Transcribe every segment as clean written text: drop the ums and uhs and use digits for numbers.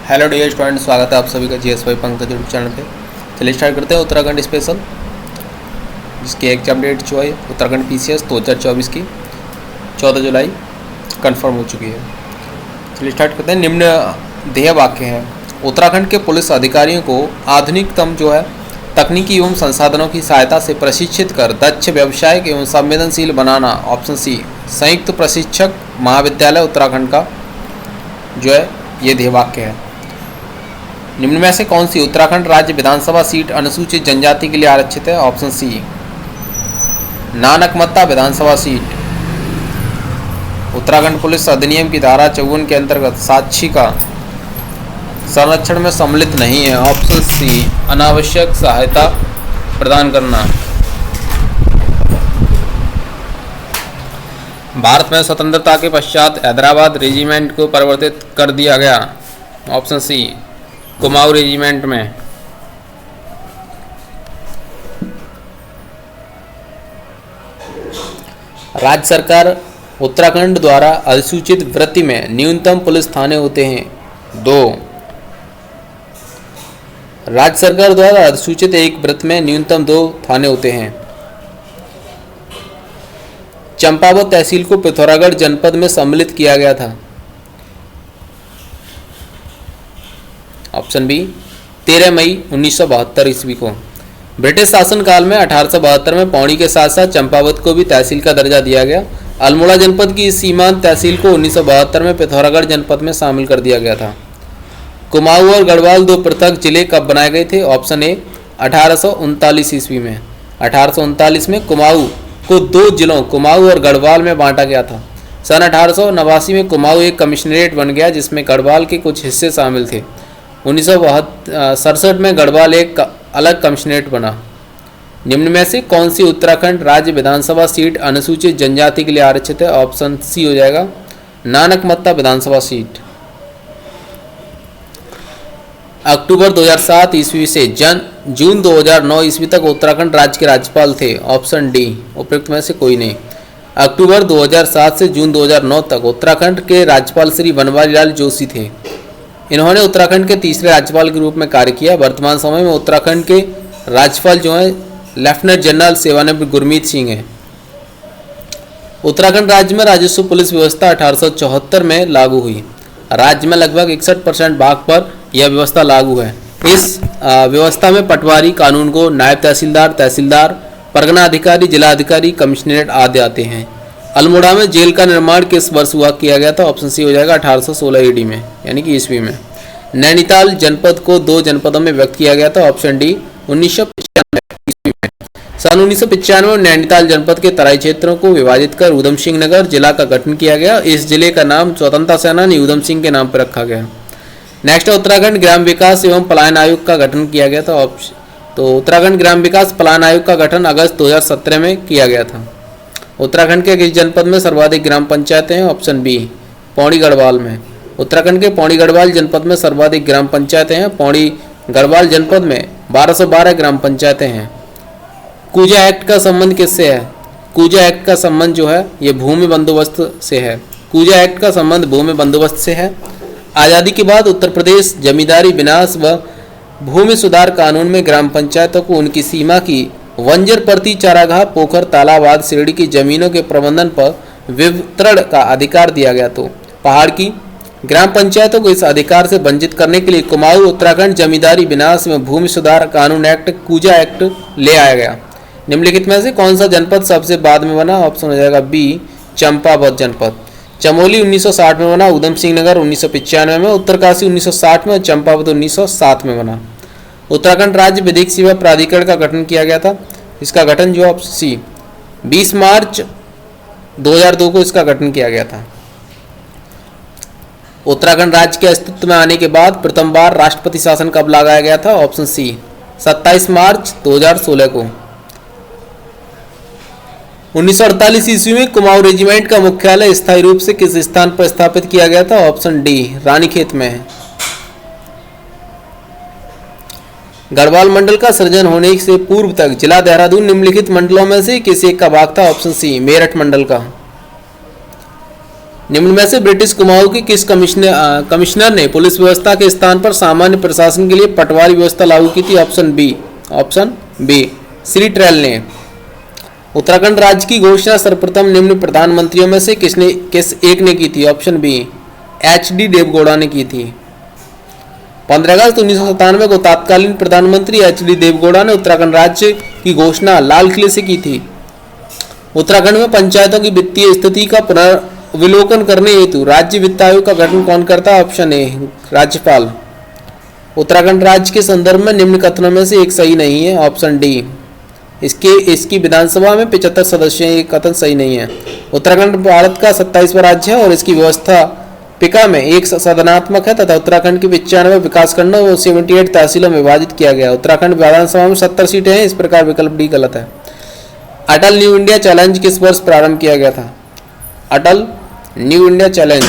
Hello dear student, स्वागत है आप सभी का GSY पंकज यूट्यूब चैनल पे। चलिए स्टार्ट करते हैं उत्तराखंड स्पेशल, जिसकी एग्जाम डेट जो है उत्तराखंड PCS 2024 की 14 जुलाई कंफर्म हो चुकी है। चलिए स्टार्ट करते हैं। निम्न ध्येय वाक्य हैं। उत्तराखंड के पुलिस अधिकारियों को आधुनिकतम जो है तकनीकी एवं संसाधनों की सहायता से प्रशिक्षित कर दक्ष व्यावसायिक एवं संवेदनशील बनाना। ऑप्शन सी, संयुक्त प्रशिक्षक महाविद्यालय उत्तराखंड का जो है ये ध्येय वाक्य है। निम्न में से कौन सी उत्तराखंड राज्य विधानसभा सीट अनुसूचित जनजाति के लिए आरक्षित है? ऑप्शन सी, नानकमत्ता विधानसभा सीट उत्तराखंड पुलिस अधिनियम की धारा 54 के अंतर्गत साक्षी का संरक्षण में सम्मिलित नहीं है। ऑप्शन सी, अनावश्यक सहायता प्रदान करना। भारत में स्वतंत्रता के पश्चात हैदराबाद रेजिमेंट को परिवर्तित कर दिया गया। ऑप्शन सी, कुमाऊं रेजिमेंट में। राज्य सरकार उत्तराखंड द्वारा अधिसूचित वृत्ति में न्यूनतम पुलिस थाने होते हैं 2। राज्य सरकार द्वारा अधिसूचित एक वृत्ति में न्यूनतम 2 थाने होते हैं। चंपावत तहसील को पिथौरागढ़ जनपद में सम्मिलित किया गया था। ऑप्शन बी, 13 मई 1972 ईस्वी को। ब्रिटिश शासनकाल में 1872 में पौड़ी के साथ साथ चंपावत को भी तहसील का दर्जा दिया गया। अल्मोड़ा जनपद की सीमांत तहसील को 1972 में पिथौरागढ़ जनपद में शामिल कर दिया गया था। कुमाऊं और गढ़वाल 2 पृथक जिले कब बनाए गए थे? ऑप्शन ए, 1839 ईस्वी में। 1839 में कुमाऊं को 2 जिलों कुमाऊं और गढ़वाल में बांटा गया था। सन 1889 में कुमाऊं एक कमिश्नरेट बन गया जिसमें गढ़वाल के कुछ हिस्से शामिल थे। 1967 में गढ़वाल एक अलग कमिश्नरेट बना। निम्न में से कौन सी उत्तराखंड राज्य विधानसभा सीट अनुसूचित जनजाति के लिए आरक्षित है? ऑप्शन सी हो जाएगा, नानकमत्ता विधानसभा सीट। अक्टूबर 2007 ईस्वी से जून 2009 ईस्वी तक उत्तराखंड राज्य के राज्यपाल थे। ऑप्शन डी, उपयुक्त में से कोई नहीं। अक्टूबर 2007 से जून 2009 तक उत्तराखंड के राज्यपाल श्री बनवारी लाल जोशी थे। इन्होंने उत्तराखंड के तीसरे राज्यपाल के रूप में कार्य किया। वर्तमान समय में उत्तराखंड के राज्यपाल जो हैं लेफ्टिनेंट जनरल सेवानिवृत्त गुरमीत सिंह हैं। उत्तराखंड राज्य में राजस्व पुलिस व्यवस्था 1874 में लागू हुई। राज्य में लगभग 61% भाग पर यह व्यवस्था लागू है। इस व्यवस्था में पटवारी कानून को नायब तहसीलदार, तहसीलदार, परगना अधिकारी, जिला अधिकारी, कमिश्नरेट आदि आते हैं। अल्मोड़ा में जेल का निर्माण किस वर्ष हुआ किया गया था? ऑप्शन सी हो जाएगा, 1816 AD में, यानी कि ईस्वी में। नैनीताल जनपद को 2 जनपदों में व्यक्त किया गया था। ऑप्शन डी, 1995 ईस्वी में। सन 1995 में नैनीताल जनपद के तराई क्षेत्रों को विभाजित कर ऊधम सिंह नगर जिला का गठन किया गया। इस जिले का नाम स्वतंत्रता सेनानी ऊधम सिंह के नाम पर रखा गया। नेक्स्ट, उत्तराखंड ग्राम विकास एवं पलायन आयोग का गठन किया गया था। तो उत्तराखंड ग्राम विकास पलायन आयोग का गठन अगस्त 2017 में किया गया था। उत्तराखंड के किस जनपद में सर्वाधिक ग्राम पंचायतें हैं? ऑप्शन बी, पौड़ी गढ़वाल में। उत्तराखंड के पौड़ी गढ़वाल जनपद में सर्वाधिक ग्राम पंचायतें हैं। पौड़ी गढ़वाल जनपद में 1212 ग्राम पंचायतें हैं। कूजा एक्ट का संबंध किससे है? कूजा एक्ट का संबंध जो है ये भूमि बंदोबस्त से है। कूजा एक्ट का संबंध भूमि बंदोबस्त से है। आज़ादी के बाद उत्तर प्रदेश जमींदारी विनाश व भूमि सुधार कानून में ग्राम पंचायतों को उनकी सीमा की बंजर परती, चारागाह, पोखर, तालाब आदि श्रेणी की जमीनों के प्रबंधन पर वितरण का अधिकार दिया गया। तो पहाड़ की ग्राम पंचायतों को इस अधिकार से वंचित करने के लिए कुमाऊं उत्तराखंड जमींदारी विनाश में भूमि सुधार कानून एक्ट, कूजा एक्ट ले आया गया। निम्नलिखित में से कौन सा जनपद सबसे बाद में बना? ऑप्शन हो जाएगा बी, चंपावत जनपद। चमोली 1960 में बना, ऊधम सिंह नगर 1995 में, उत्तरकाशी 1960 में और चंपावत 1907 में बना। उत्तराखंड राज्य विधिक सेवा प्राधिकरण का गठन किया गया था। इसका गठन जो ऑप्शन सी, 20 मार्च 2002 को इसका गठन किया गया था। उत्तराखंड राज्य के अस्तित्व में आने के बाद प्रथम बार राष्ट्रपति शासन कब लगाया गया था? ऑप्शन सी, 27 मार्च 2016 को। 1948 ईस्वी में कुमाऊं रेजिमेंट का मुख्यालय स्थायी रूप से किस स्थान पर स्थापित किया गया था? ऑप्शन डी, रानीखेत में है। गढ़वाल मंडल का सृजन होने से पूर्व तक जिला देहरादून निम्नलिखित मंडलों में से किस एक का भाग था? ऑप्शन सी, मेरठ मंडल का। निम्न में से ब्रिटिश कुमाऊं के किस कमिश्नर ने पुलिस व्यवस्था के स्थान पर सामान्य प्रशासन के लिए पटवारी व्यवस्था लागू की थी? ऑप्शन बी श्री ट्रेल ने। उत्तराखंड राज्य की घोषणा सर्वप्रथम निम्न प्रधानमंत्रियों में से किस एक ने की थी? Option B HD. देवगौड़ा ने की थी। 15 अगस्त 1997 को तत्कालीन प्रधानमंत्री एच.डी. देवगौड़ा ने उत्तराखंड राज्य की घोषणा लाल किले से की थी। उत्तराखंड में पंचायतों की वित्तीय स्थिति का पुनर्विलोकन करने हेतु राज्य वित्त आयोग का गठन कौन करता है? ऑप्शन ए राज्यपाल। उत्तराखंड राज्य के संदर्भ में निम्न कथनों में से एक सही नहीं है। ऑप्शन डी इसकी विधानसभा में 75 सदस्य हैं, ये कथन सही नहीं है। उत्तराखंड भारत का 27वां राज्य है और इसकी व्यवस्था पिका में एक सदनात्मक है तथा उत्तराखंड की 95 विकासखंडों और 78 तहसीलों में विभाजित किया गया। उत्तराखंड विधानसभा में 70 सीटें हैं, इस प्रकार विकल्प डी गलत है। अटल न्यू इंडिया चैलेंज किस वर्ष प्रारंभ किया गया था? Atal new India challenge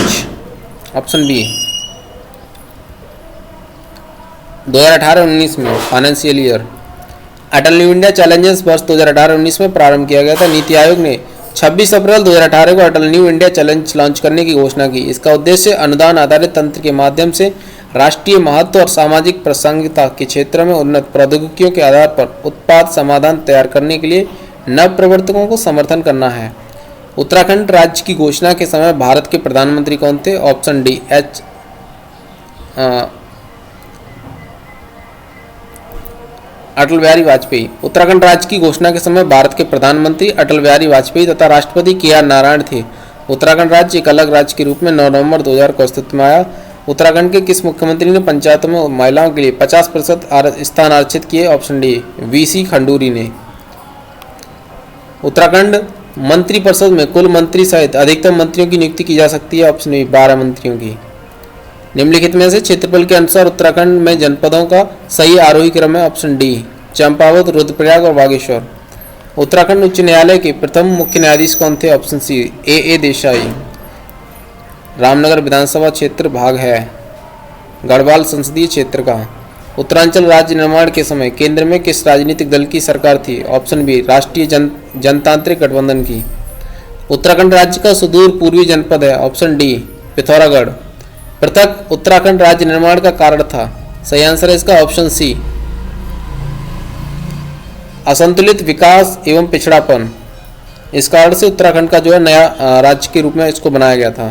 option B 2018-19 में financial year. Atal new India challenges वर्ष 2018-19 में प्रारंभ किया गया था। नीति आयोग ने 26 अप्रैल 2018 को अटल न्यू इंडिया चैलेंज लॉन्च करने की घोषणा की। इसका उद्देश्य अनुदान आधारित तंत्र के माध्यम से राष्ट्रीय महत्व और सामाजिक प्रासंगिकता के क्षेत्र में उन्नत प्रौद्योगिकियों के आधार पर उत्पाद समाधान तैयार करने के लिए नव प्रवर्तकों को समर्थन करना है। उत्तराखंड राज्य की घोषणा के समय भारत के प्रधानमंत्री कौन थे? Option D Atal Bihari Vajpayee. उत्तराखंड राज्य की घोषणा के समय भारत के प्रधानमंत्री अटल बिहारी वाजपेयी तथा राष्ट्रपति के.आर. नारायण थे। उत्तराखंड राज्य एक अलग राज्य के रूप में 9 नवंबर 2000 को अस्तित्व में आया। उत्तराखंड के किस मुख्यमंत्री ने पंचायतों में महिलाओं के लिए 50% स्थान आरक्षित किए? Option D VC. खंडूरी ने। उत्तराखंड मंत्रिपरिषद में कुल मंत्री सहित अधिकतम मंत्रियों की नियुक्ति की जा सकती है? ऑप्शन बी 12 मंत्रियों की। निम्नलिखित में से क्षेत्रफल के अनुसार उत्तराखंड में जनपदों का सही आरोही क्रम है? ऑप्शन डी चंपावत, रुद्रप्रयाग और बागेश्वर। उत्तराखंड उच्च न्यायालय के प्रथम मुख्य न्यायाधीश कौन थे? ऑप्शन सी ए देसाई। रामनगर विधानसभा क्षेत्र भाग है गढ़वाल संसदीय क्षेत्र का। उत्तरांचल राज्य निर्माण के समय केंद्र में किस राजनीतिक दल की सरकार थी? ऑप्शन बी राष्ट्रीय जनतांत्रिक गठबंधन की। उत्तराखंड राज्य का सुदूर पूर्वी जनपद है? Option D Pithoragarh. पृथक उत्तराखंड राज्य निर्माण का कारण था? सही आंसर है इसका ऑप्शन सी असंतुलित विकास एवं पिछड़ापन। इस कारण से उत्तराखंड का जो है नया राज्य के रूप में इसको बनाया गया था।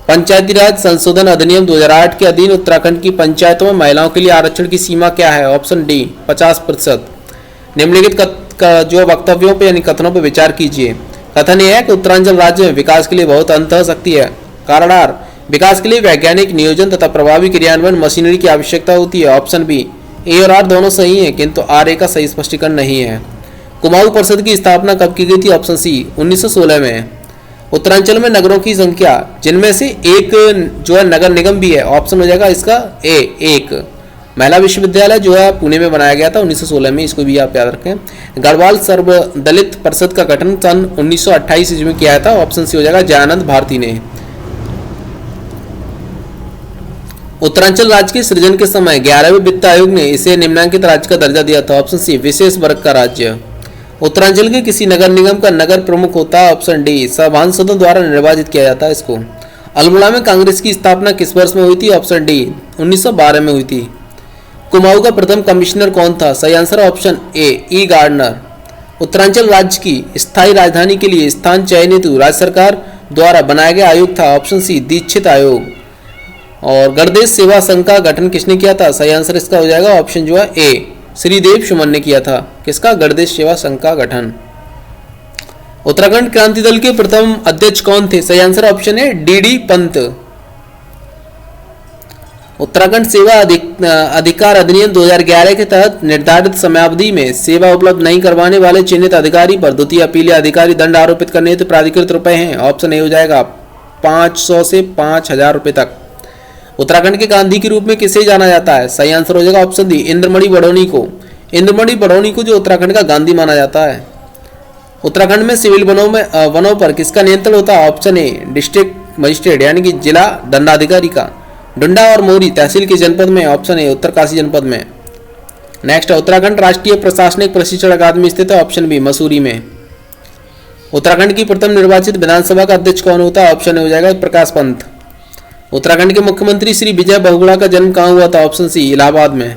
पंचायती राज संशोधन अधिनियम 2008 के अधीन उत्तराखंड की पंचायतों में महिलाओं के लिए आरक्षण की सीमा क्या है? Option D 50%। निम्नलिखित जो वक्तव्यों पर यानी कथनों पर विचार कीजिए। कथन यह है कि उत्तरांचल राज्य में विकास के लिए बहुत अंतःशक्ति है। कारण आर विकास के लिए वैज्ञानिक नियोजन तथा प्रभावी क्रियान्वयन मशीनरी की आवश्यकता होती है। ऑप्शन बी ए और आर दोनों सही हैं, किंतु आर ए का सही स्पष्टीकरण नहीं है। कुमाऊं परिषद की स्थापना कब की गई थी? ऑप्शन सी 1916 में। उत्तरांचल में नगरों की संख्या जिनमें से एक जो है नगर निगम भी है, ऑप्शन हो जाएगा इसका ए एक। महिला विश्वविद्यालय जो है पुणे में बनाया गया था 1916 में, इसको भी आप याद रखें। गढ़वाल सर्वदलित परिषद का गठन सन 1928 ईस्वी में किया था। ऑप्शन सी हो जाएगा जयानंद भारती ने। उत्तरांचल राज्य के सृजन के समय 11वें वित्त आयोग ने इसे निम्नांकित राज्य का दर्जा दिया था। ऑप्शन सी विशेष वर्ग का राज्य। उत्तरांचल के किसी नगर निगम का नगर प्रमुख होता है? ऑप्शन डी सांसदों द्वारा निर्वाचित किया जाता है इसको। अल्मोड़ा में कांग्रेस की स्थापना किस वर्ष में हुई थी? ऑप्शन डी 1912 में हुई थी। कुमाऊं का प्रथम कमिश्नर कौन था? सही answer option A Gardner. Uttaranchal राज्य की स्थायी राजधानी के लिए स्थान चयन हेतु राज्य सरकार द्वारा बनाया गया आयोग था? ऑप्शन सी दीक्षित आयोग। और गणदेश सेवा संघ का गठन किसने किया था? सही आंसर इसका हो जाएगा ऑप्शन जो है ए श्रीदेव सुमन ने किया था। किसका? गणदेश सेवा संघ का गठन। उत्तराखंड क्रांति दल के प्रथम अध्यक्ष कौन थे? सही आंसर ऑप्शन है डी पंत। उत्तराखंड सेवा अधिकार अधिनियम 2011 के तहत निर्धारित समयावधि में सेवा उपलब्ध नहीं करवाने वाले चिन्हित अधिकारी पर द्वितीय अपीलीय अधिकारी दंड आरोपित करने हेतु प्राधिकृत रुपए हैं। ऑप्शन ए हो जाएगा 500 से 5000 रुपए तक। उत्तराखंड के गांधी के रूप में किसे जाना जाता है? सही आंसर हो जाएगा ऑप्शन डी इंद्रमणि बड़ौनी को। इंद्रमणि बड़ौनी को जो उत्तराखंड का गांधी माना जाता है। उत्तराखंड में सिविल वनों पर किसका नियंत्रण होता है? ऑप्शन ए डिस्ट्रिक्ट मजिस्ट्रेट यानी कि जिला दंडाधिकारी का। डुंडा और मोरी तहसील के जनपद में? ऑप्शन ए उत्तरकाशी जनपद में। नेक्स्ट है उत्तराखंड राष्ट्रीय प्रशासनिक प्रशिक्षण अकादमी स्थित है? ऑप्शन बी मसूरी में। उत्तराखंड की प्रथम निर्वाचित विधानसभा का अध्यक्ष कौन होता है? ऑप्शन ए हो जाएगा प्रकाश पंत। उत्तराखंड के मुख्यमंत्री श्री विजय बहुगुणा का जन्म कहाँ हुआ था? ऑप्शन सी इलाहाबाद में।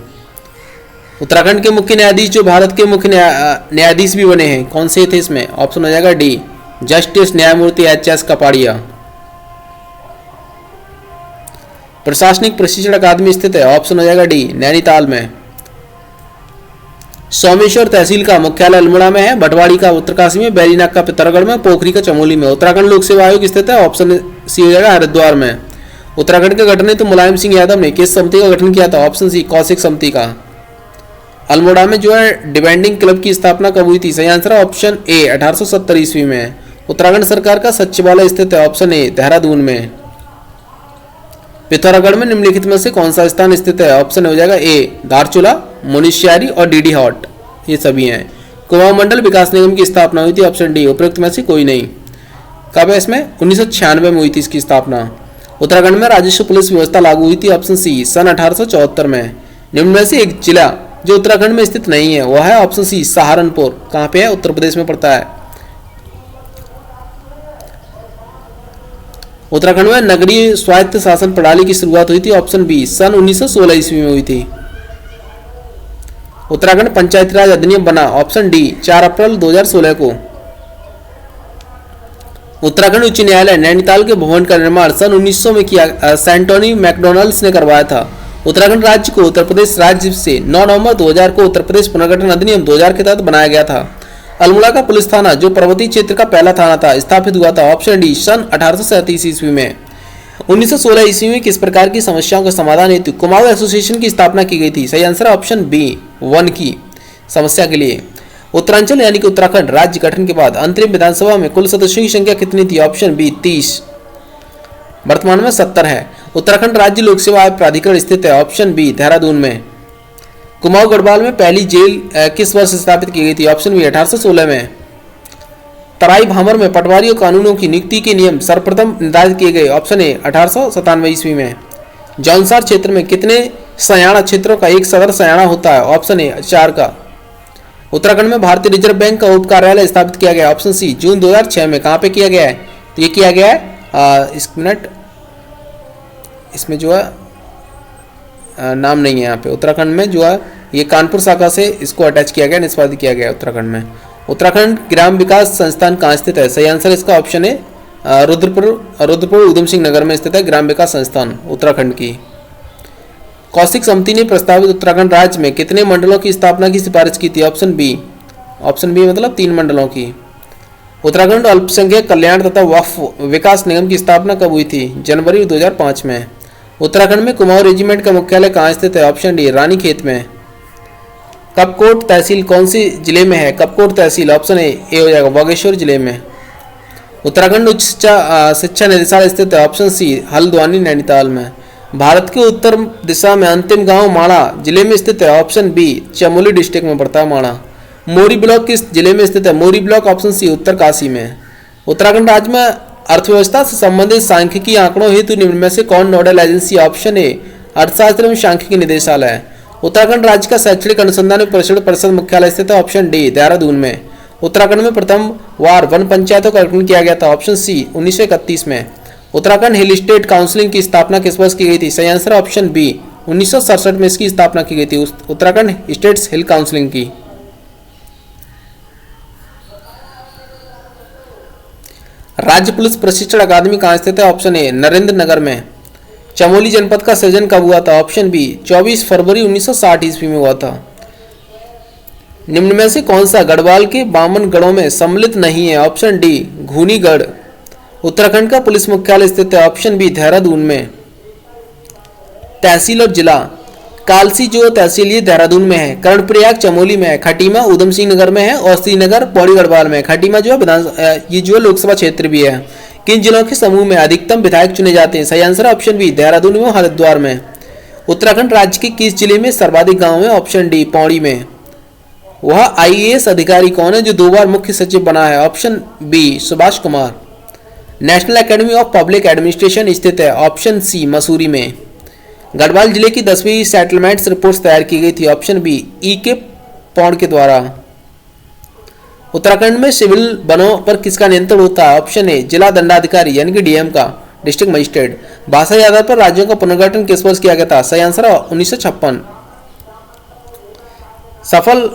उत्तराखंड के मुख्य न्यायाधीश जो भारत के मुख्य न्यायाधीश भी बने हैं, कौन से थे इसमें? ऑप्शन हो जाएगा डी जस्टिस न्यायमूर्ति एच.एस. कपाड़िया। प्रशासनिक प्रशिक्षण अकादमी स्थित है? ऑप्शन हो जाएगा डी नैनीताल में। सोमेश्वर तहसील का मुख्यालय अल्मोड़ा में है, भटवाड़ी का उत्तरकाशी में, बैरीनाग का पिथौरागढ़ में, पोखरी का चमोली में। उत्तराखंड लोक सेवा आयोग स्थित है? ऑप्शन सी हो जाएगा हरिद्वार में। उत्तराखंड के गठन तो मुलायम सिंह यादव ने किस समिति का गठन किया था? ऑप्शन सी कौशिक समिति का। अल्मोड़ा में जो है डिबेंडिंग क्लब की स्थापना कब हुई थी? सही आंसर ऑप्शन ए 1870 ईस्वी में। उत्तराखंड सरकार का सचिवालय स्थित है? ऑप्शन ए देहरादून में। पिथौरागढ़ में निम्नलिखित में से कौन सा स्थान स्थित है? ऑप्शन हो जाएगा ए धारचूला, मुनिस्यारी और डीडी हॉट, ये सभी हैं। कुमाऊं मंडल विकास निगम की स्थापना हुई थी? ऑप्शन डी उपरोक्त में से कोई नहीं। कब है इसमें? 1996 में हुई थी इसकी स्थापना। उत्तराखंड में राजस्व पुलिस व्यवस्था लागू हुई थी? ऑप्शन सी सन 1874 में। निम्न में से एक जिला जो उत्तराखंड में स्थित नहीं है वह है ऑप्शन सी सहारनपुर। कहाँ पे है? उत्तर प्रदेश में पड़ता है। उत्तराखंड में नगरीय स्वायत्त शासन प्रणाली की शुरुआत हुई थी? ऑप्शन बी सन 1916 ईस्वी में हुई थी। उत्तराखंड पंचायती राज अधिनियम बना? ऑप्शन डी 4 अप्रैल 2016 को। उत्तराखंड उच्च न्यायालय नैनीताल के भवन का निर्माण सन 1900 में किया सेंटोनी मैकडोनल्ड्स ने करवाया था। उत्तराखंड राज्य को उत्तर प्रदेश राज्य से 9 नवंबर 2000 को उत्तर प्रदेश पुनर्गठन अधिनियम 2000 के तहत बनाया गया था। अल्मोड़ा का पुलिस थाना जो पर्वतीय क्षेत्र का पहला थाना था स्थापित हुआ था? ऑप्शन डी सन 1837 ईस्वी में। 1916 ईस्वी में किस प्रकार की समस्याओं का समाधान हेतु कुमाऊं एसोसिएशन की स्थापना की गई थी? सही आंसर ऑप्शन बी वन की समस्या के लिए। उत्तरांचल यानी कि उत्तराखंड राज्य गठन के बाद अंतरिम विधानसभा में कुल सदस्यों की संख्या कितनी थी? ऑप्शन बी 30, वर्तमान में 70 है। उत्तराखंड राज्य लोक सेवा आयोग प्राधिकरण स्थित है? ऑप्शन बी देहरादून में। कुमाऊं गढ़वाल में पहली जेल किस वर्ष स्थापित की गई थी? ऑप्शन बी 1816 में। तराई भामर में पटवारी और कानूनों की नियुक्ति के नियम सर्वप्रथम निर्धारित किए गए? ऑप्शन ए 1897 ईस्वी में। जौनसार क्षेत्र में कितने सयाना क्षेत्रों का एक सदर सयाना होता है? ऑप्शन ए 4 का। उत्तराखंड में भारतीय रिजर्व बैंक का उप कार्यालय स्थापित किया गया? ऑप्शन सी जून 2006 में। कहाँ पे किया गया है? तो ये किया गया है इसमें जो है नाम नहीं है यहाँ पे। उत्तराखंड में जो है ये कानपुर शाखा से इसको अटैच किया गया, निष्पादित किया गया उत्तराखंड में। उत्तराखंड ग्राम विकास संस्थान कहाँ स्थित है? सही आंसर इसका ऑप्शन है रुद्रपुर उधम सिंह नगर में स्थित है ग्राम विकास संस्थान उत्तराखंड की। कौशिक समिति ने प्रस्तावित उत्तराखंड राज्य में कितने मंडलों की स्थापना की सिफारिश की थी? ऑप्शन बी मतलब 3 मंडलों की। उत्तराखंड अल्पसंख्यक कल्याण तथा वक्फ विकास निगम की स्थापना कब हुई थी? जनवरी 2005 में। उत्तराखंड में कुमाऊं रेजिमेंट का मुख्यालय कहाँ स्थित है? ऑप्शन डी रानीखेत में। कपकोट तहसील कौन सी जिले में है? कपकोट तहसील ऑप्शन ए हो जाएगा बागेश्वर जिले में। उत्तराखंड उच्च शिक्षा निदेशालय स्थित है? ऑप्शन सी हल्द्वानी नैनीताल में। भारत के उत्तर दिशा में अंतिम गांव माणा जिले में स्थित है? ऑप्शन बी चमोली डिस्ट्रिक्ट में पड़ता है माणा। मोरी ब्लॉक किस जिले में स्थित है? मोरी ब्लॉक ऑप्शन सी उत्तरकाशी में। उत्तराखंड राज्य में अर्थव्यवस्था से संबंधित सांख्यिकी आंकड़ों हेतु निम्न में से कौन नोडल एजेंसी? ऑप्शन ए अर्थशास्त्र एवं सांख्यिकी निदेशालय। उत्तराखंड राज्य का शैक्षणिक अनुसंधान एवं प्रशिक्षण परिषद मुख्यालय स्थित है? ऑप्शन डी देहरादून में। उत्तराखंड में प्रथम वार वन पंचायतों का गठन किया गया था? ऑप्शन सी 1931 में। उत्तराखंड हिल स्टेट काउंसिलिंग की स्थापना किस वर्ष की गई थी? सही आंसर ऑप्शन बी 1967 में इसकी स्थापना की गई थी उत्तराखंड स्टेट्स हिल काउंसिलिंग की। राज्य पुलिस प्रशिक्षण अकादमी कहाँ स्थित है? ऑप्शन ए नरेंद्र नगर में। चमोली जनपद का सृजन कब हुआ था? ऑप्शन बी 24 फरवरी 1960 ईस्वी में हुआ था। निम्न में से कौन सा गढ़वाल के बामन गढ़ों में सम्मिलित नहीं है? Option D घूनीगढ़। उत्तराखंड का पुलिस मुख्यालय स्थित है? ऑप्शन बी देहरादून में। तहसील और जिला कालसी जो तहसील ये देहरादून में है, कर्णप्रयाग चमोली में है, खटीमा उधम सिंह नगर में है और श्रीनगर पौड़ी गढ़वाल में है। खटीमा जो है ये जो लोकसभा क्षेत्र भी है। किन जिलों के समूह में अधिकतम विधायक चुने जाते हैं? सही आंसर ऑप्शन बी देहरादून में हरिद्वार में। उत्तराखंड राज्य के किस जिले में सर्वाधिक गांव है? ऑप्शन डी पौड़ी में। वह आईएएस अधिकारी कौन है जो 2 बार मुख्य सचिव बना है? Option B Subhash Kumar. National academy of public administration स्थित है? ऑप्शन सी मसूरी में। गढ़वाल जिले की 10वीं सेटलमेंट्स रिपोर्ट्स तैयार की गई थी? ऑप्शन बी ई के पौड़ के द्वारा। उत्तराखंड में सिविल वनों पर किसका नियंत्रण होता है? ऑप्शन ए जिला दंडाधिकारी यानी कि डीएम का, डिस्ट्रिक्ट मजिस्ट्रेट। भाषा के आधार पर राज्यों का पुनर्गठन किस वर्ष किया गया था? सही आंसर है 1956। सफल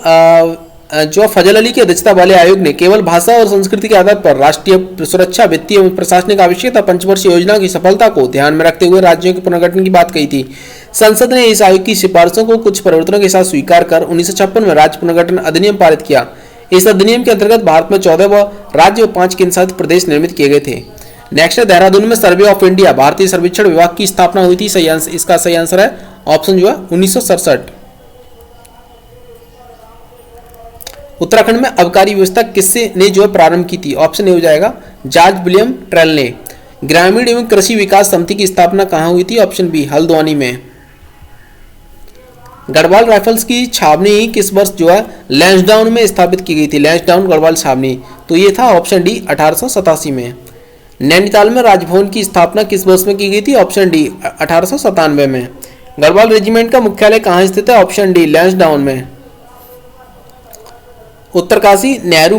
जो फजल अली की अध्यक्षता वाले आयोग ने केवल भाषा और संस्कृति के आधार पर राष्ट्रीय सुरक्षा, वित्तीय एवं प्रशासनिक आवश्यकता, पंचवर्षीय योजना की सफलता को ध्यान में रखते हुए राज्यों के पुनर्गठन की बात कही थी। संसद ने इस आयोग की सिफारिशों को कुछ परिवर्तनों के साथ स्वीकार कर 1956 में राज्य पुनर्गठन अधिनियम पारित किया। इस अधिनियम के अंतर्गत भारत में 14 राज्य और 5 केंद्रशासित प्रदेश निर्मित किए गए थे। नेक्स्ट है देहरादून में सर्वे ऑफ इंडिया भारतीय सर्वेक्षण विभाग की स्थापना हुई थी। सही आंसर, इसका सही आंसर है ऑप्शन जो है 1967। उत्तराखंड में अबकारी व्यवस्था किससे ने जो है प्रारंभ की थी? ऑप्शन ए हो जाएगा जॉर्ज विलियम ट्रेल ने। ग्रामीण एवं कृषि विकास समिति की स्थापना कहां हुई थी? ऑप्शन बी हल्द्वानी में। गढ़वाल राइफल्स की छावनी किस वर्ष जो है लैंसडाउन में स्थापित की गई थी? लैंसडाउन गढ़वाल छावनी, तो ये था ऑप्शन डी 1887 में। नैनीताल में राजभवन की स्थापना किस वर्ष में की गई थी? ऑप्शन डी 1897 में। गढ़वाल रेजिमेंट का मुख्यालय कहाँ स्थित है? ऑप्शन डी लैंसडाउन में। उत्तरकाशी नेहरू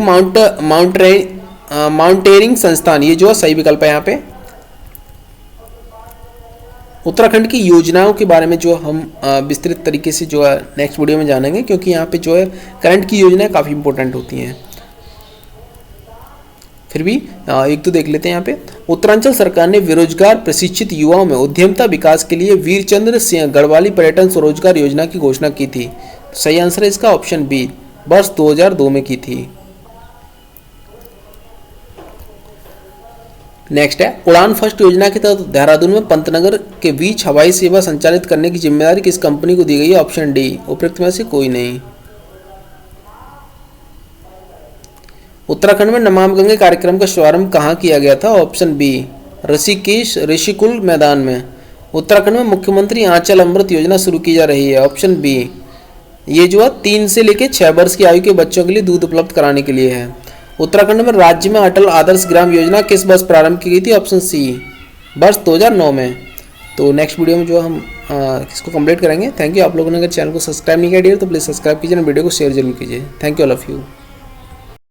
माउंटेनियरिंग संस्थान, ये जो है सही विकल्प है यहाँ पे। उत्तराखंड की योजनाओं के बारे में जो हम विस्तृत तरीके से जो है नेक्स्ट वीडियो में जानेंगे, क्योंकि यहाँ पे जो है करंट की योजनाएं काफ़ी इंपॉर्टेंट होती हैं। फिर भी एक तो देख लेते हैं यहाँ पे। उत्तरांचल सरकार ने बेरोजगार प्रशिक्षित युवाओं में उद्यमता विकास के लिए वीरचंद्र सिंह गढ़वाली पर्यटन स्वरोजगार योजना की घोषणा की थी। सही आंसर है इसका ऑप्शन बी, वर्ष 2002 में की थी। नेक्स्ट है उड़ान फर्स्ट योजना के तहत देहरादून में पंतनगर के बीच हवाई सेवा संचालित करने की जिम्मेदारी किस कंपनी को दी गई है? ऑप्शन डी उपरोक्त में से कोई नहीं। उत्तराखंड में नमामि गंगे कार्यक्रम का शुभारंभ कहाँ किया गया था? ऑप्शन बी ऋषिकेश ऋषिकुल मैदान में। उत्तराखंड में मुख्यमंत्री आंचल अमृत योजना शुरू की जा रही है। ऑप्शन बी ये जो है 3 से लेकर 6 वर्ष की आयु के बच्चों के लिए दूध उपलब्ध कराने के लिए है। उत्तराखंड में राज्य में अटल आदर्श ग्राम योजना किस वर्ष प्रारंभ की गई थी? ऑप्शन सी वर्ष 2009 में। तो नेक्स्ट वीडियो में जो हम इसको कंप्लीट करेंगे। Thank you. आप लोगों ने अगर चैनल को सब्सक्राइब नहीं किया डियर तो प्लीज़ सब्सक्राइब कीजिए, वीडियो को शेयर जरूर कीजिए। Thank you all of you.